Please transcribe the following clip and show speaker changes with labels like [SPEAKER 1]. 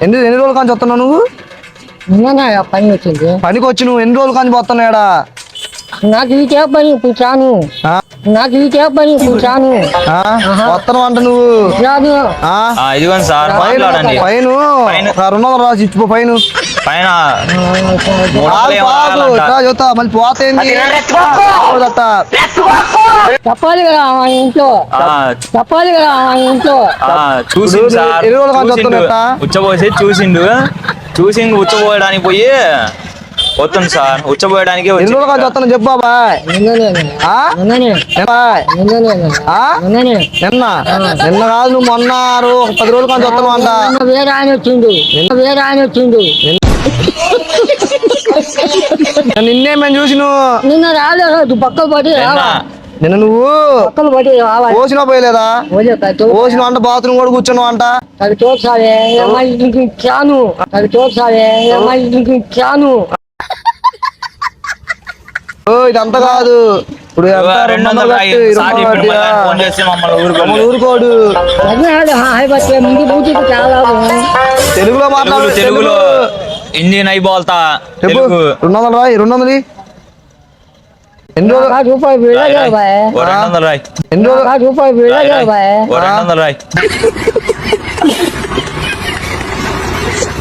[SPEAKER 1] ఎన్ని రోజుల కాంచి వస్తున్నావు నువ్వు?
[SPEAKER 2] పని వచ్చింది.
[SPEAKER 1] పనికి వచ్చి నువ్వు ఎన్ని రోజుల కాంచి పోతున్నాడా?
[SPEAKER 2] నాకు ఇదే పని ఇప్పుడు రాను. నాకు ఇదే పని ఇప్పుడు రాను.
[SPEAKER 1] వస్తున్నావు అంట నువ్వు
[SPEAKER 2] రాను.
[SPEAKER 3] ఇదిగోండి సార్, మాట్లాడండి.
[SPEAKER 1] ఫైన్ 200 రాసి ఇచ్చిపో. ఫైన్
[SPEAKER 3] పైన
[SPEAKER 1] చూస్తా మళ్ళీ పోతేంది.
[SPEAKER 2] చెప్పాలి కదా మా ఇంట్లో, చెప్పాలి కదా మా ఇంట్లో.
[SPEAKER 3] చూసిండు సార్,
[SPEAKER 1] ఎన్ని రోజుల కాంచి వస్తున్నా?
[SPEAKER 3] ఉచ్చబోసి చూసి ఉచ్చబోయడానికి పోయి వస్తుంది సార్. ఉచ్చబోయడానికి
[SPEAKER 1] ఎన్ని రోజుల కాంచి వస్తున్నా చెప్పు బాబాయ్. నిన్న కాదు, నువ్వు మొన్న 10 రోజుల కాంచి వస్తున్నావు అంట.
[SPEAKER 2] వేరే ఆయన వచ్చిండు, వేరే ఆయన వచ్చిండు.
[SPEAKER 1] నిన్నే మేము చూసి నువ్వు
[SPEAKER 2] నిన్న రాలేదు. పక్కకు పడి
[SPEAKER 1] నిన్న నువ్వు
[SPEAKER 2] పక్కకు పడి
[SPEAKER 1] పోసినా పోయలేదా? పోసిన అంట బాత్రూమ్ కూడా కూర్చున్నావు అంట.
[SPEAKER 2] అది చూసావే చాను, అది చూసావే చాను.
[SPEAKER 1] ఇదంతా కాదు. ఇప్పుడు ఊరుకోడు. తెలుగులో మాట్లాడు.
[SPEAKER 3] తెలుగులో హిందీ నై బోల్తా.
[SPEAKER 1] 200 రాయి. 200 ఎన్ని రోజులు?
[SPEAKER 2] రూపాయి
[SPEAKER 3] రాయి.
[SPEAKER 1] ఎన్ని రోజులు?
[SPEAKER 3] రూపాయి రాయి.